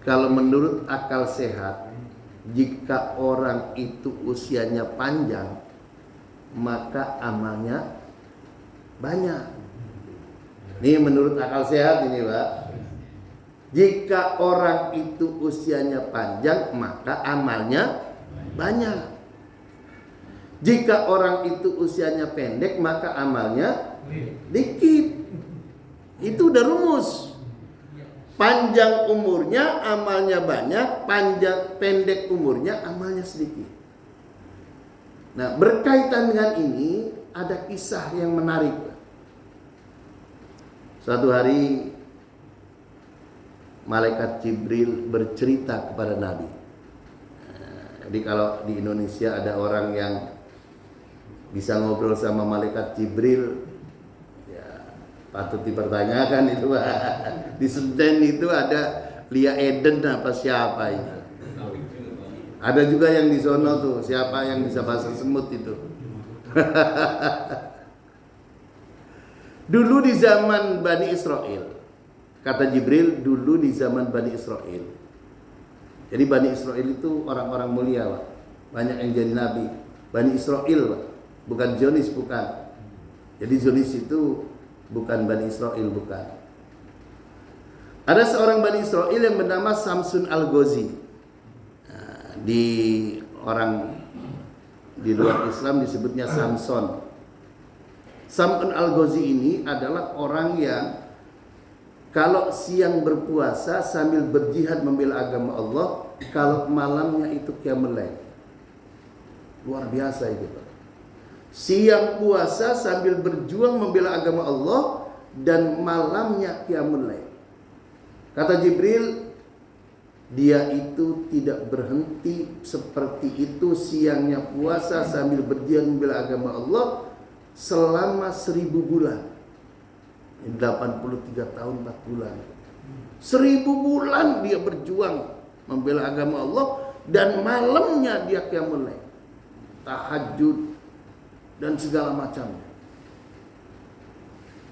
Kalau menurut akal sehat, jika orang itu usianya panjang, maka amalnya banyak. Ini menurut akal sehat ini, Pak. Jika orang itu usianya panjang, maka amalnya banyak. Jika orang itu usianya pendek, maka amalnya dikit. Itu udah rumus. Panjang umurnya amalnya banyak, pendek umurnya amalnya sedikit. Nah, berkaitan dengan ini ada kisah yang menarik. Suatu hari malaikat Jibril bercerita kepada Nabi. Jadi kalau di Indonesia ada orang yang bisa ngobrol sama malaikat Jibril, ya patut dipertanyakan itu. Di Senten itu ada Lia Eden apa siapa itu. Ada juga yang di sono tuh, siapa yang bisa bahasa semut itu. Dulu di zaman Bani Israel, kata Jibril, dulu di zaman Bani Israel. Jadi Bani Israel itu orang-orang mulia, Pak. Banyak yang jadi nabi. Bani Israel, Pak. Bukan Zionis, bukan. Jadi Zionis itu bukan Bani Israel, bukan. Ada seorang Bani Israel yang bernama Samsun Al-Ghazi. Di orang di luar Islam disebutnya Samson. Samsun Al-Ghazi ini adalah orang yang kalau siang berpuasa sambil berjihad membela agama Allah, kalau malamnya itu qiyamul lail. Luar biasa itu, Pak. Siang puasa sambil berjuang membela agama Allah dan malamnya qiyamul lail. Kata Jibril, dia itu tidak berhenti seperti itu, siangnya puasa sambil berjihad membela agama Allah selama 1000 bulan. 83 tahun 4 bulan. 1000 bulan dia berjuang membela agama Allah dan malamnya dia qiyamul lail, tahajud dan segala macamnya.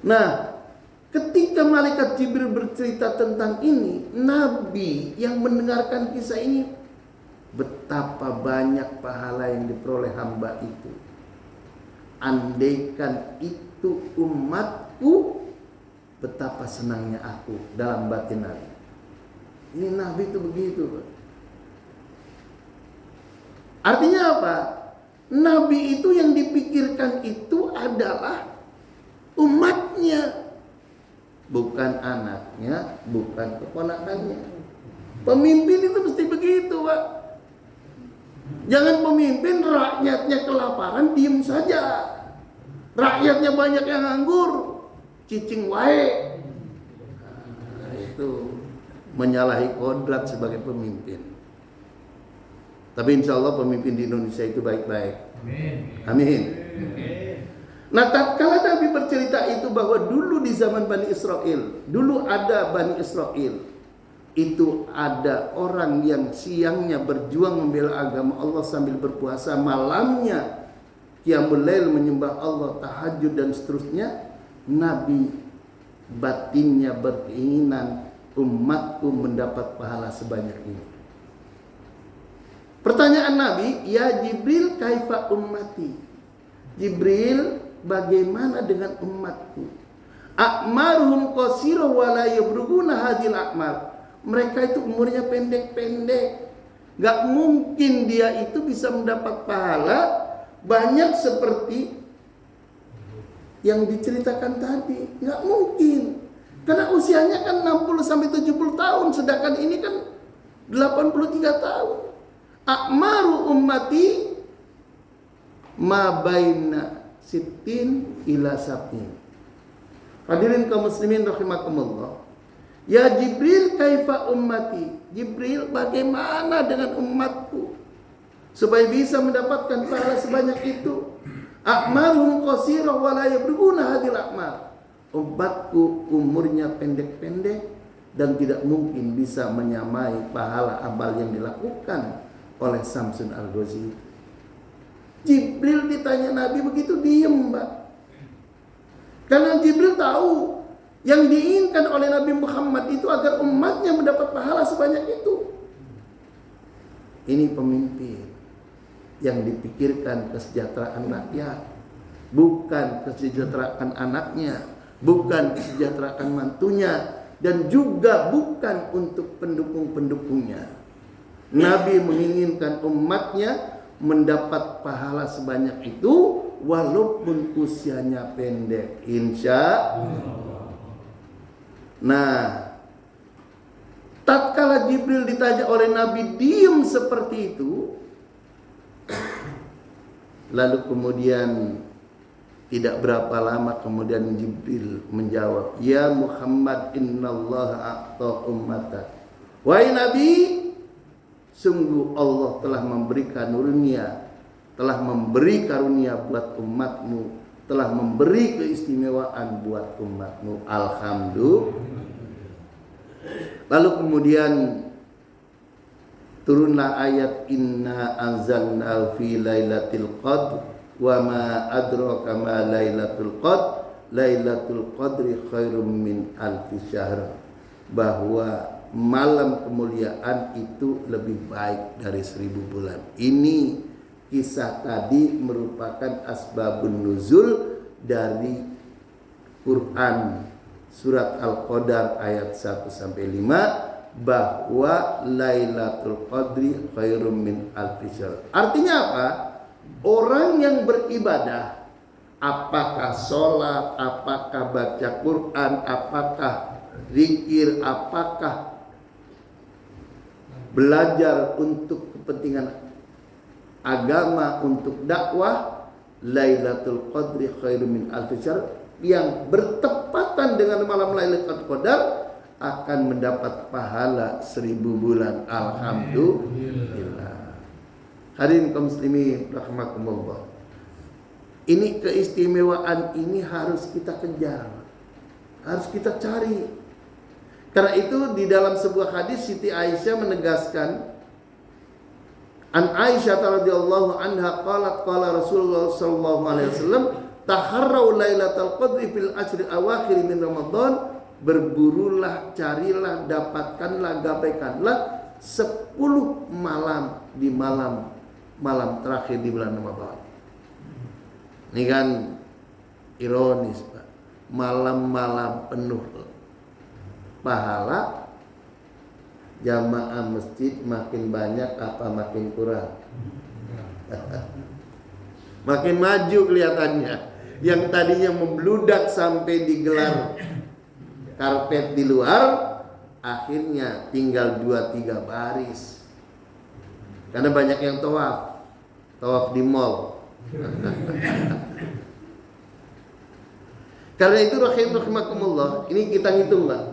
Nah, ketika malaikat Jibril bercerita tentang ini, Nabi yang mendengarkan kisah ini, betapa banyak pahala yang diperoleh hamba itu. Andaikan itu umatku, betapa senangnya aku, dalam batin Nabi. Ini Nabi itu begitu, Pak. Artinya apa? Nabi itu yang dipikirkan itu adalah umatnya, bukan anaknya, bukan keponakannya. Pemimpin itu mesti begitu, Pak. Jangan pemimpin rakyatnya kelaparan diem saja. Rakyatnya banyak yang nganggur, cicing wae. Nah, itu menyalahi kodrat sebagai pemimpin. Tapi insya Allah pemimpin di Indonesia itu baik-baik. Amin. Nah, tatkala Nabi bercerita itu bahwa dulu di zaman Bani Israel, dulu ada Bani Israel, itu ada orang yang siangnya berjuang membela agama Allah sambil berpuasa, malamnya qiyamul lail menyembah Allah, tahajud dan seterusnya. Nabi batinnya berkeinginan umatku mendapat pahala sebanyak ini. Pertanyaan Nabi, ya Jibril, kaifa ummati? Jibril, bagaimana dengan umatku? A'maruhum qasira wa la yabrughuna hadhil a'mar. Mereka itu umurnya pendek-pendek. Gak mungkin dia itu bisa mendapat pahala banyak seperti yang diceritakan tadi. Gak mungkin. Karena usianya kan 60 sampai 70 tahun, sedangkan ini kan 83 tahun. A'maru ummati ma baina sittin ila sab'in. Hadirin kaum muslimin rahimakumullah. Ya Jibril, kaifa ummati? Jibril, bagaimana dengan umatku supaya bisa mendapatkan pahala sebanyak itu? A'maruhum qasira wa la yablughuna hadhil a'mar. Umatku umurnya pendek-pendek dan tidak mungkin bisa menyamai pahala amal yang dilakukan oleh Samsun Al-Ghazi. Jibril ditanya Nabi begitu diem, Mbak. Karena Jibril tahu Yang diinginkan oleh Nabi Muhammad itu agar umatnya mendapat pahala sebanyak itu. Ini pemimpin yang dipikirkan kesejahteraan rakyat, bukan kesejahteraan anaknya, bukan kesejahteraan mantunya, dan juga bukan untuk pendukung-pendukungnya. Nabi menginginkan umatnya mendapat pahala sebanyak itu walaupun usianya pendek, insya Allah. Nah, tatkala Jibril ditanya oleh Nabi diam seperti itu, lalu kemudian tidak berapa lama kemudian Jibril menjawab, "Ya Muhammad, innallaha a'ta ummatak." Wahai Nabi, sungguh Allah telah memberi karunia buat umatmu, telah memberi keistimewaan buat umatmu. Alhamdulillah. Lalu kemudian turunlah ayat inna anzalna fi lailatul qadr wa ma adraka ma lailatul qadr lailatul qadri khairum min alfi syahr, bahwa malam kemuliaan itu lebih baik dari 1000 bulan. Ini kisah tadi merupakan asbabun nuzul dari Quran surat Al-Qadar ayat 1 sampai 5, bahwa Lailatul Qadri khairum min alfi syahr. Artinya apa? Orang yang beribadah, apakah sholat, apakah baca Quran, apakah zikir, apakah belajar untuk kepentingan agama, untuk dakwah, Lailatul Qadri khairum min alfi syahr, yang bertepatan dengan malam Lailatul Qadar akan mendapat pahala 1000 bulan. Alhamdulillah. Hadirin kaum muslimin rahimakumullah. Ini keistimewaan ini harus kita kejar, harus kita cari. Karena itu di dalam sebuah hadis Siti Aisyah menegaskan, an Aisyah radhiyallahu anha qalat qala Rasulullah sallallahu alaihi wasallam taharrau lailatul qadri fil ashri awakhir min Ramadan, berburulah, carilah, dapatkanlah, gapaikanlah 10 malam di malam terakhir di bulan Ramadan. Ini kan ironis, Pak. Malam-malam penuh pahala, jamaah masjid makin banyak apa makin kurang? Makin maju kelihatannya. Yang tadinya membludak sampai digelar karpet di luar, akhirnya tinggal 2-3 baris. Karena banyak yang tawaf di mall. Karena itu rahimakumullah, ini kita ngitung, Mbak.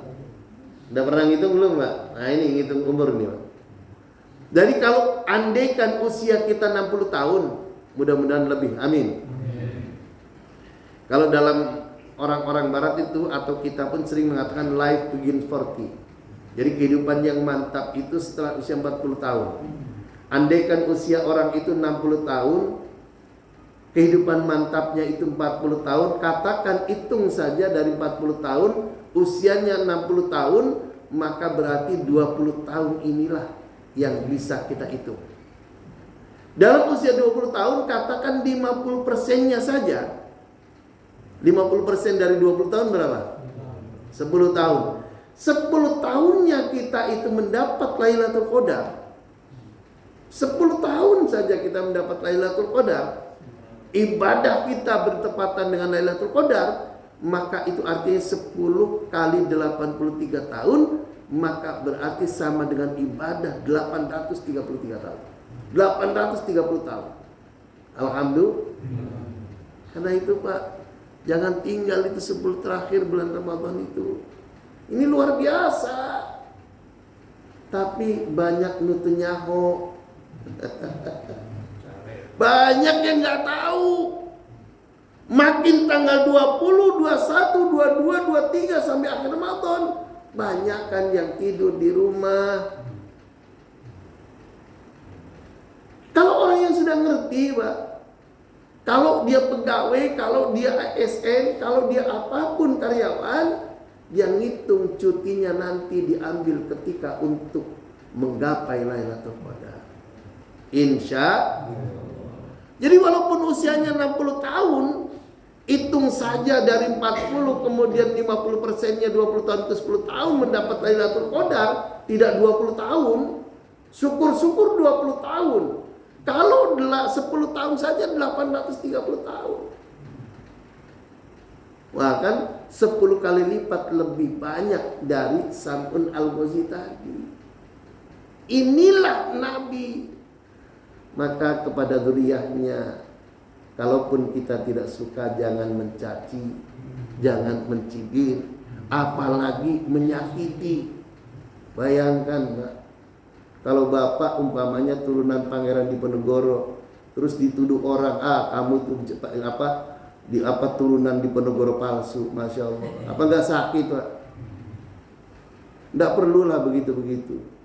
Udah pernah ngitung belum, Mbak? Nah, ini ngitung umur nih, Mbak. Jadi kalau andaikan usia kita 60 tahun, mudah-mudahan lebih. Amin. Kalau dalam orang-orang barat itu, atau kita pun sering mengatakan life begins 40. Jadi kehidupan yang mantap itu setelah usia 40 tahun. Andaikan usia orang itu 60 tahun, kehidupan mantapnya itu 40 tahun, katakan hitung saja dari 40 tahun, usianya 60 tahun, maka berarti 20 tahun inilah yang bisa kita hitung. Dalam usia 20 tahun, katakan 50%-nya saja. 50% dari 20 tahun berapa? 10 tahun. 10 tahunnya kita itu mendapat Lailatul Qadar. 10 tahun saja kita mendapat Lailatul Qadar. Ibadah kita bertepatan dengan Lailatul Qadar, maka itu artinya 10 kali 83 tahun, maka berarti sama dengan ibadah 833 tahun. 830 tahun. Alhamdulillah. Karena itu, Pak, jangan tinggal itu 10 terakhir bulan Ramadan itu. Ini luar biasa. Tapi banyak nutunyaho. Banyak yang nggak tahu. Makin tanggal 20, 21, 22, 23 sampai akhir Ramadan, banyak kan yang tidur di rumah. Kalau orang yang sudah ngerti, Pak, kalau dia pegawai, kalau dia ASN, kalau dia apapun karyawan, Dia ngitung cutinya nanti diambil ketika untuk menggapai Lailatul Qadar. Insya. Jadi walaupun usianya 60 tahun, hitung saja dari 40 kemudian 50%-nya 20 tahun ke 10 tahun mendapat Lailatul Qadar, tidak 20 tahun. Syukur-syukur 20 tahun. Kalau 10 tahun saja 830 tahun. Wah kan 10 kali lipat lebih banyak dari Sam'un Al-Ghazi tadi. Inilah Nabi. Maka kepada zuriyahnya, kalaupun kita tidak suka, jangan mencaci, jangan mencibir, apalagi menyakiti. Bayangkan Mbak, kalau bapak umpamanya turunan Pangeran Diponegoro, terus dituduh orang, kamu tuh turunan Diponegoro palsu, masya Allah. Apa nggak sakit Pak? Nggak perlulah begitu-begitu.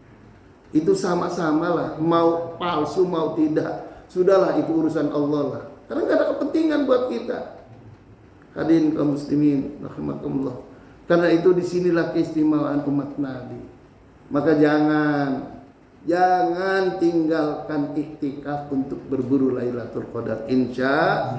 Itu sama-sama lah, mau palsu mau tidak, sudahlah itu urusan Allah lah. Karena nggak ada kepentingan buat kita. Hadirin kaum muslimin, rahimakumullah. Karena itu disinilah keistimewaan umat Nabi. Maka jangan tinggalkan iktikaf untuk berburu Lailatul Qadar. Insya